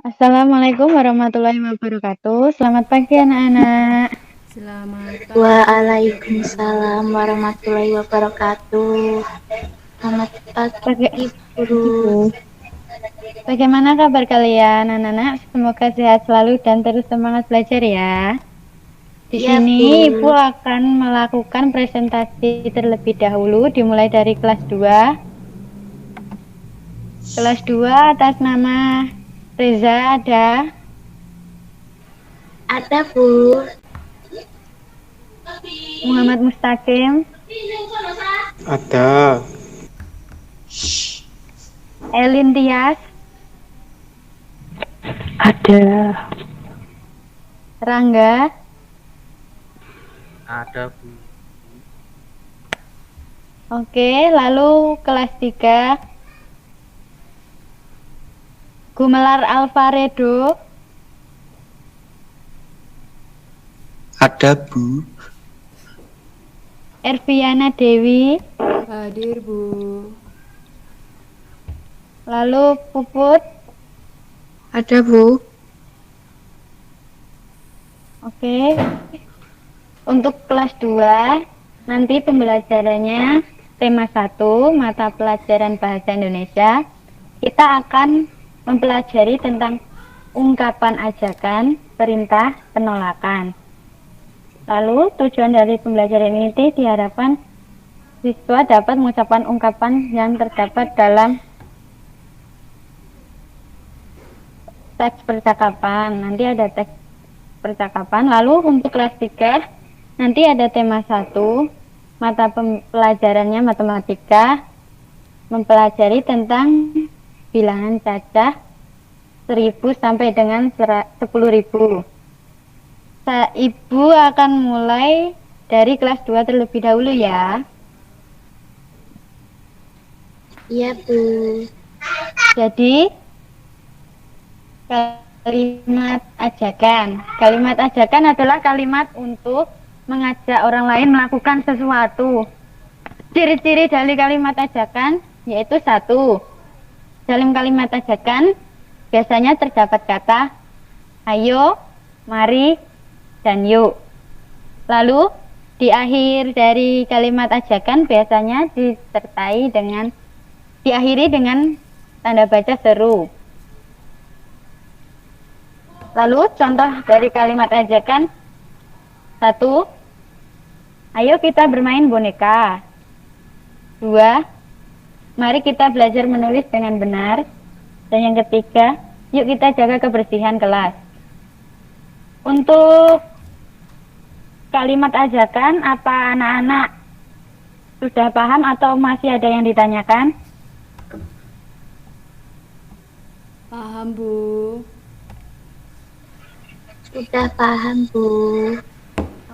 Assalamualaikum warahmatullahi wabarakatuh. Selamat pagi anak-anak. Selamat pagi. Waalaikumsalam warahmatullahi wabarakatuh. Selamat pagi, Guru. Bagaimana kabar kalian anak-anak? Semoga sehat selalu dan terus semangat belajar ya. Di Ya, sini Bu. Ibu akan melakukan presentasi terlebih dahulu dimulai dari kelas 2. Kelas 2 atas nama Reza ada. Ada, Bu. Muhammad Mustaqim, Ada. Elin Tias, Ada. Rangga, Ada, Bu. Oke, lalu kelas 3 Gumelar Alvaredo, Ada, Bu. Erviana Dewi, Hadir, Bu. lalu Puput. Ada, Bu. Oke. Untuk kelas 2 nanti pembelajarannya tema 1 mata pelajaran bahasa Indonesia. Kita akan mempelajari tentang ungkapan ajakan, perintah, penolakan. Lalu tujuan dari pembelajaran ini diharapkan siswa dapat mengucapkan ungkapan yang terdapat dalam teks percakapan. Nanti ada teks percakapan. Lalu untuk kelas 3 nanti ada tema 1 mata pelajarannya matematika, mempelajari tentang bilangan cacah 1000 sampai dengan 10.000. Ibu akan mulai dari kelas 2 terlebih dahulu ya. Iya, Bu. Jadi kalimat ajakan. Kalimat ajakan adalah kalimat untuk mengajak orang lain melakukan sesuatu. Ciri-ciri dari kalimat ajakan yaitu 1. Dalam kalimat ajakan biasanya terdapat kata ayo, mari, dan yuk. Lalu di akhir dari kalimat ajakan biasanya diakhiri dengan tanda baca seru. Lalu contoh dari kalimat ajakan 1. Ayo kita bermain boneka. 2. Mari kita belajar menulis dengan benar. Dan yang ketiga, yuk kita jaga kebersihan kelas. Untuk kalimat ajakan, apa anak-anak sudah paham atau masih ada yang ditanyakan? Paham, Bu. Sudah paham, Bu.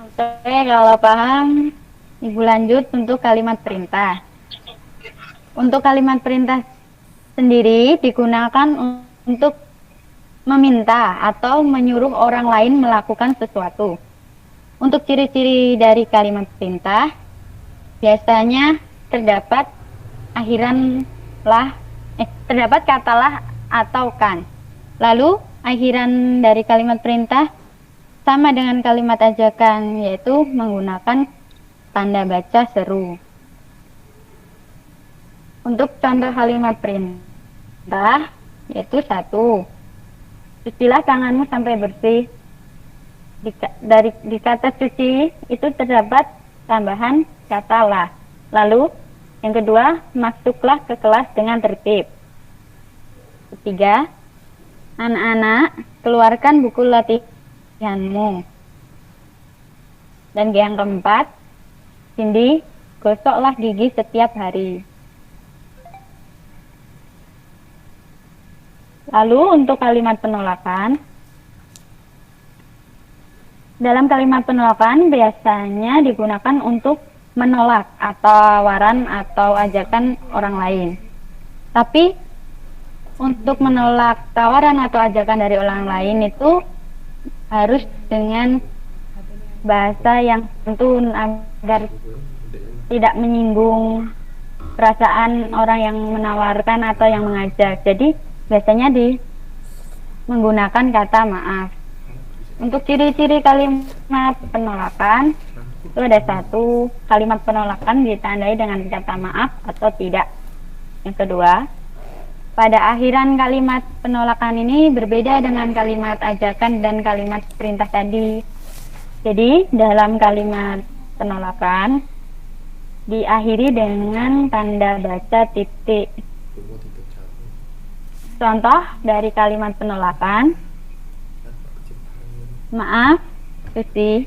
Oke, kalau paham, Ibu lanjut untuk kalimat perintah. Untuk kalimat perintah sendiri digunakan untuk meminta atau menyuruh orang lain melakukan sesuatu. Untuk ciri-ciri dari kalimat perintah, biasanya terdapat terdapat kata lah atau kan. Lalu akhiran dari kalimat perintah sama dengan kalimat ajakan, yaitu menggunakan tanda baca seru. Untuk contoh kalimat perintah yaitu 1. Cucilah tanganmu sampai bersih. Di kata cuci itu terdapat tambahan kata lah. Lalu yang kedua, masuklah ke kelas dengan tertib. 3. Anak-anak, keluarkan buku latihanmu. Dan yang keempat, Cindy, gosoklah gigi setiap hari. Lalu untuk kalimat penolakan, dalam kalimat penolakan biasanya digunakan untuk menolak atau tawaran atau ajakan orang lain. Tapi untuk menolak tawaran atau ajakan dari orang lain itu harus dengan bahasa yang santun agar tidak menyinggung perasaan orang yang menawarkan atau yang mengajak. Jadi biasanya menggunakan kata maaf. Untuk ciri-ciri kalimat penolakan, itu ada satu, kalimat penolakan ditandai dengan kata maaf atau tidak. Yang kedua, pada akhiran kalimat penolakan ini berbeda dengan kalimat ajakan dan kalimat perintah tadi. Jadi, dalam kalimat penolakan diakhiri dengan tanda baca titik. Contoh dari kalimat penolakan, maaf, Susi,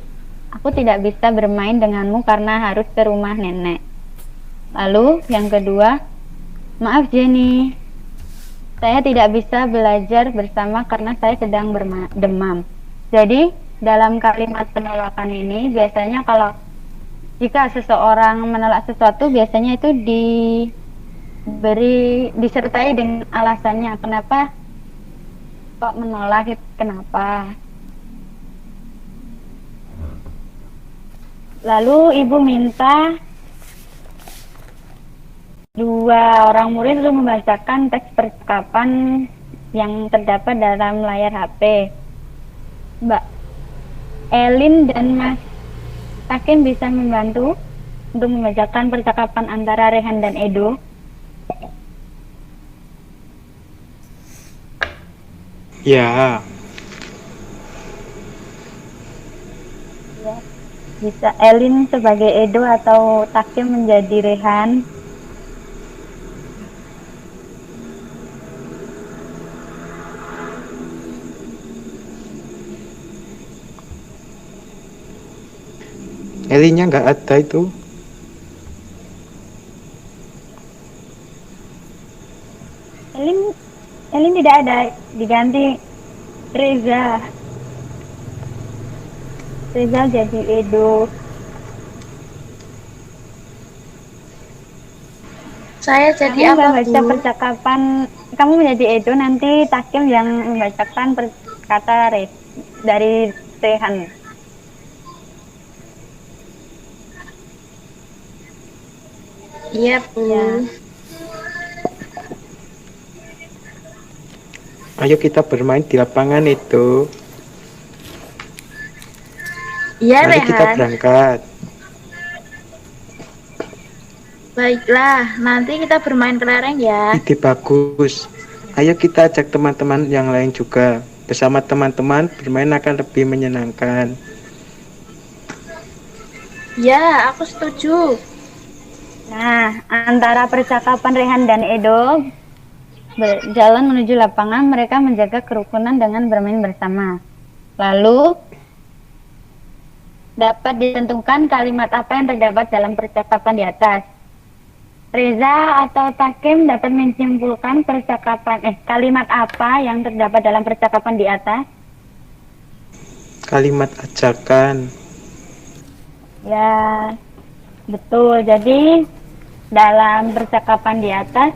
aku tidak bisa bermain denganmu karena harus ke rumah nenek. Lalu yang kedua, maaf Jenny, saya tidak bisa belajar bersama karena saya sedang demam. Jadi dalam kalimat penolakan ini biasanya kalau jika seseorang menolak sesuatu biasanya itu disertai dengan alasannya kenapa kok menolak, kenapa. Lalu ibu minta dua orang murid untuk membacakan teks percakapan yang terdapat dalam layar HP. Mbak Elin dan Mas Takin bisa membantu untuk membacakan percakapan antara Rehan dan Edo. Ya. Bisa Elin sebagai Edo atau Takim menjadi Rehan. Elinya nggak ada itu. Elin tidak ada, diganti Reza. Reza jadi Edo. Saya jadi Kamu apa, membaca Bu? percakapan, kamu menjadi Edo, nanti Takim yang membacakan kata dari Rehan. Iya, Bu. Ya. Ayo kita bermain di lapangan itu. Iya, Mari kita Rehan. berangkat. Baiklah, nanti kita bermain kelereng ya. Ide bagus. Ayo kita ajak teman-teman yang lain juga. Bersama teman-teman bermain akan lebih menyenangkan. Ya, aku setuju. Nah, antara percakapan Rehan dan Edo berjalan menuju lapangan, mereka menjaga kerukunan dengan bermain bersama. Lalu dapat ditentukan kalimat apa yang terdapat dalam percakapan di atas. Reza atau Takim dapat menyimpulkan kalimat apa yang terdapat dalam percakapan di atas? Kalimat ajakan. Ya, betul. Jadi dalam percakapan di atas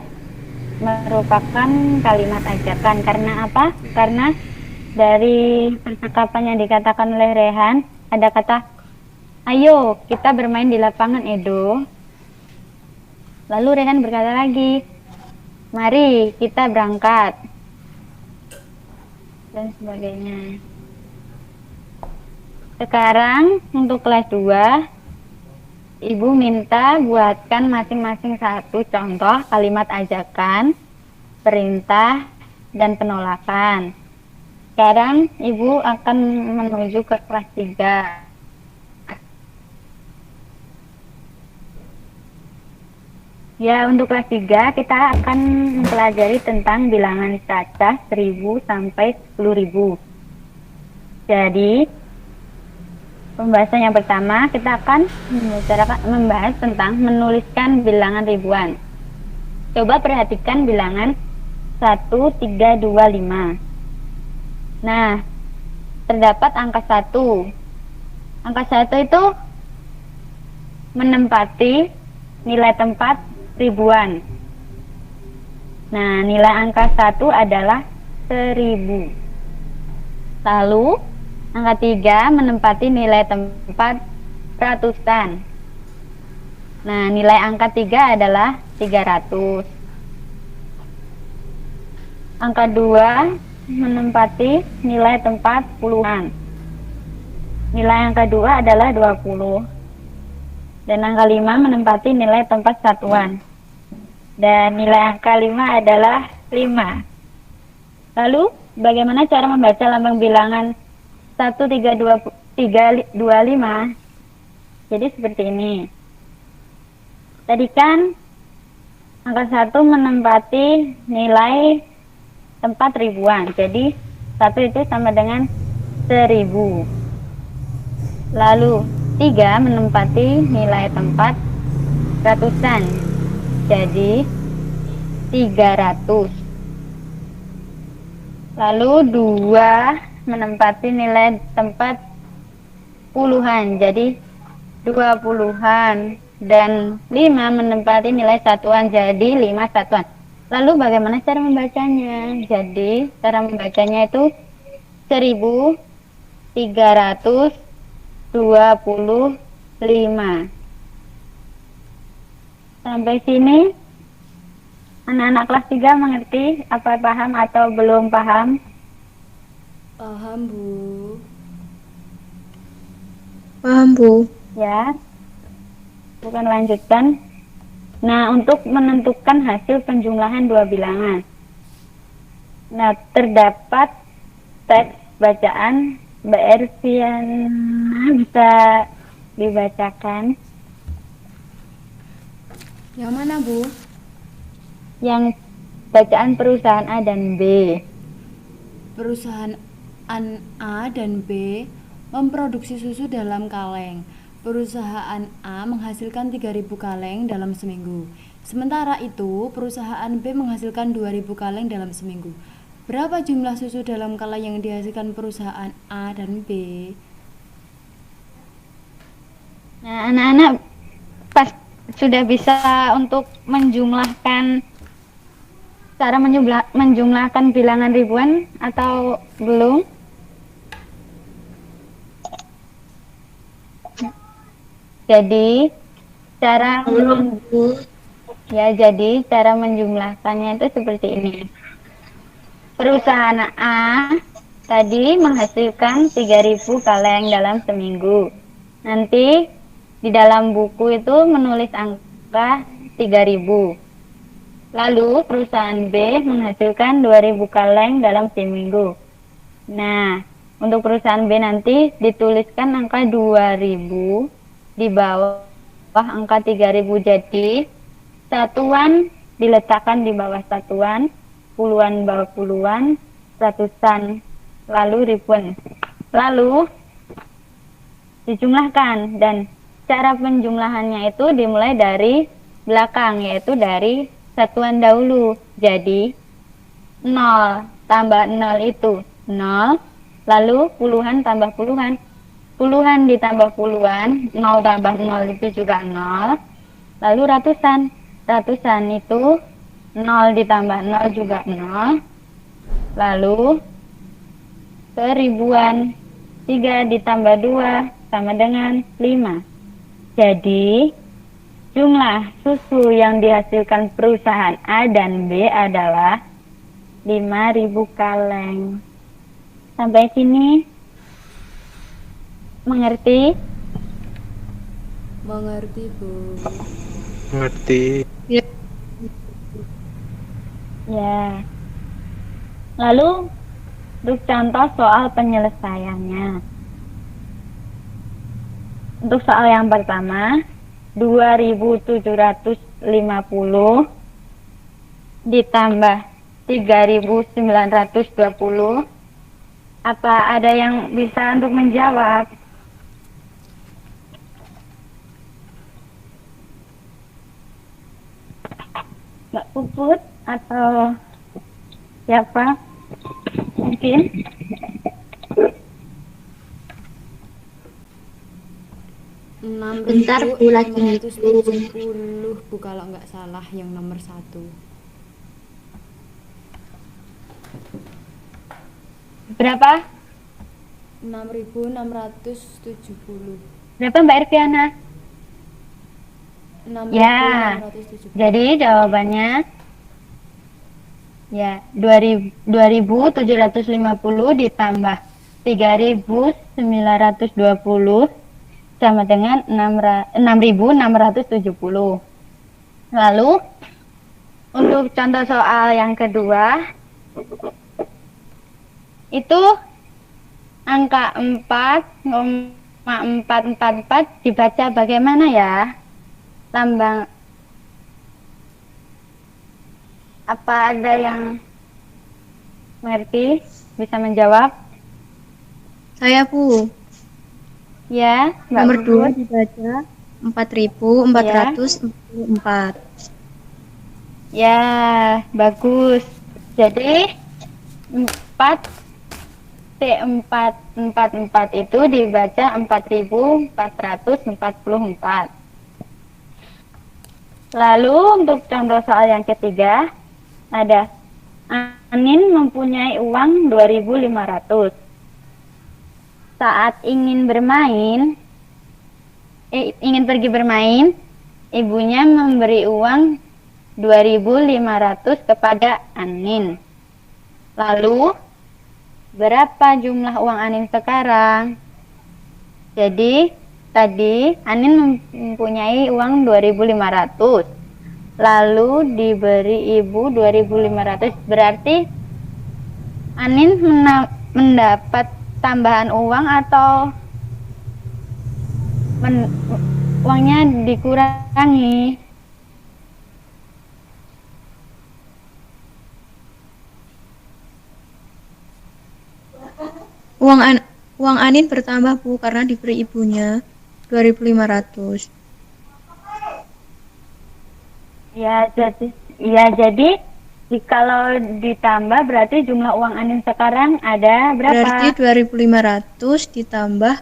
merupakan kalimat ajakan. Karena apa? Karena dari percakapan yang dikatakan oleh Rehan ada kata, ayo kita bermain di lapangan Edo. Lalu Rehan berkata lagi, mari kita berangkat, dan sebagainya. Sekarang untuk kelas 2, Ibu minta buatkan masing-masing satu contoh kalimat ajakan, perintah, dan penolakan. Sekarang Ibu akan menuju ke kelas 3. Ya, untuk kelas 3 kita akan mempelajari tentang bilangan cacah 1000 sampai 10.000. Jadi, pembahasan yang pertama kita akan membahas tentang menuliskan bilangan ribuan. Coba perhatikan bilangan 1, 3, 2, 5. Nah, terdapat angka 1. Angka 1 itu menempati nilai tempat ribuan. Nah, nilai angka 1 adalah 1000. Lalu, angka 3 menempati nilai tempat ratusan. Nah, nilai angka 3 adalah 300. Angka 2 menempati nilai tempat puluhan. Nilai yang kedua adalah 20. Dan angka 5 menempati nilai tempat satuan. Dan nilai angka 5 adalah 5. Lalu, bagaimana cara membaca lambang bilangan 1, 3, 2, 3, 2, 5? Jadi seperti ini. Tadi kan angka 1 menempati nilai tempat ribuan. Jadi 1 itu sama dengan 1000. Lalu 3 menempati nilai tempat ratusan. Jadi 300. Lalu 2 menempati nilai tempat puluhan. Jadi 20-an. Dan 5 menempati nilai satuan, jadi 5 satuan. Lalu bagaimana cara membacanya? Jadi cara membacanya itu 1325. Sampai sini anak-anak kelas 3 mengerti? Apa paham atau belum paham? Paham, Bu. Paham, Bu. Ya, bukan lanjutkan. Nah, untuk menentukan hasil penjumlahan dua bilangan. Nah, terdapat teks bacaan Mbak Erviana, bisa dibacakan. Yang mana, Bu? Yang bacaan perusahaan A dan B. Perusahaan A dan B memproduksi susu dalam kaleng. Perusahaan A menghasilkan 3.000 kaleng dalam seminggu. Sementara itu, perusahaan B menghasilkan 2.000 kaleng dalam seminggu. Berapa jumlah susu dalam kaleng yang dihasilkan perusahaan A dan B? Nah, anak-anak pas sudah bisa untuk menjumlahkan, cara menjumlahkan bilangan ribuan atau belum? Jadi cara jadi cara menjumlahkannya itu seperti ini. Perusahaan A tadi menghasilkan 3.000 kaleng dalam seminggu. Nanti di dalam buku itu menulis angka 3.000. Lalu perusahaan B menghasilkan 2.000 kaleng dalam seminggu. Nah, untuk perusahaan B nanti dituliskan angka 2.000 di bawah angka 3.000. Jadi satuan diletakkan di bawah satuan, puluhan bawah puluhan, ratusan, lalu ribuan. Lalu dijumlahkan, dan cara penjumlahannya itu dimulai dari belakang, yaitu dari satuan dahulu. Jadi 0 tambah 0 itu 0, lalu puluhan tambah puluhan, puluhan ditambah puluhan, 0 tambah 0 itu juga 0, lalu ratusan, ratusan itu 0 ditambah 0 juga 0, lalu seribuan, 3 ditambah 2 sama dengan 5. Jadi jumlah susu yang dihasilkan perusahaan A dan B adalah 5.000 kaleng. Sampai sini mengerti? Mengerti, Bu. Mengerti. Ya. Lalu untuk contoh soal penyelesaiannya. Untuk soal yang pertama, 2.750 ditambah 3.920. Apa ada yang bisa untuk menjawab? Mbak Puput atau siapa? Mungkin. Bentar, Bu, lagi 6.670, Bu, kalau nggak salah yang nomor 1. Berapa? 6.670. Berapa Mbak Erviana? 6.670. Ya, jadi jawabannya Ya, 2.750 ditambah 3.920 sama dengan 6.670. Lalu untuk contoh soal yang kedua itu angka 4,444 dibaca bagaimana ya? Lambang apa ada yang mengerti? Bisa menjawab? Saya Bu. Ya, Mbak Nomor 2 Puput. dibaca 4.444. Ya, bagus. Jadi 4 T444 itu dibaca 4.444. Lalu untuk contoh soal yang ketiga ada Anin mempunyai uang 2.500. Saat ingin pergi bermain, ibunya memberi uang 2.500 kepada Anin. Lalu berapa jumlah uang Anin sekarang? Jadi tadi Anin mempunyai uang 2.500. Lalu diberi ibu 2.500. Berarti Anin mendapat tambahan uang atau uangnya dikurangi? Uang Anin bertambah Bu karena diberi ibunya 2.500. Jadi kalau ditambah berarti jumlah uang Anin sekarang ada berapa? Berarti 2.500 ditambah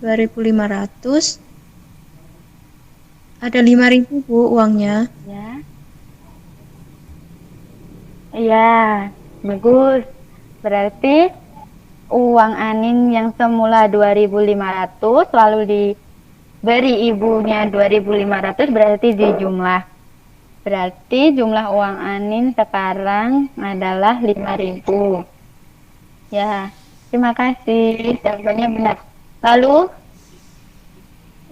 2.500 ada 5.000 Bu uangnya. Ya. Iya, bagus. Berarti uang Anin yang semula 2.500 lalu diberi ibunya 2.500 berarti dijumlah. Berarti jumlah uang Anin sekarang adalah 5.000. Ya, terima kasih. Jawabannya benar. Lalu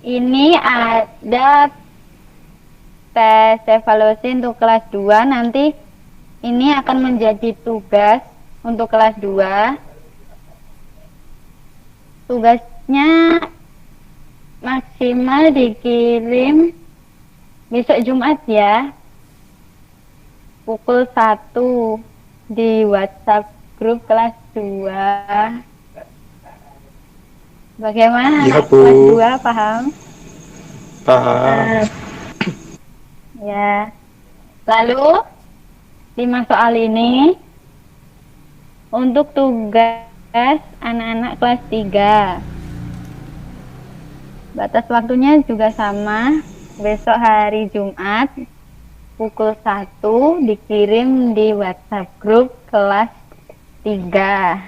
ini ada tes evaluasi untuk kelas 2. Nanti ini akan menjadi tugas untuk kelas 2. Tugasnya maksimal dikirim besok Jumat ya. Pukul 1 di WhatsApp grup kelas 2. Bagaimana Iya, anak Bu. kelas 2 paham? Paham. Ya. Lalu 5 soal ini untuk tugas anak-anak kelas 3. Batas waktunya juga sama, besok hari Jumat pukul 1 dikirim di WhatsApp grup kelas 3.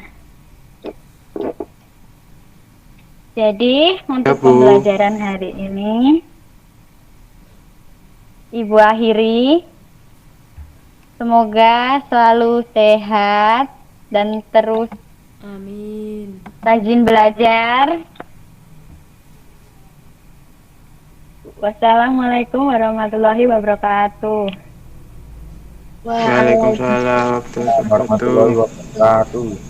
Jadi untuk Ya, Bu. pembelajaran hari ini Ibu akhiri. Semoga selalu sehat dan terus Amin. rajin belajar. Wassalamualaikum warahmatullahi wabarakatuh. Waalaikumsalam warahmatullahi wabarakatuh. warahmatullahi wabarakatuh.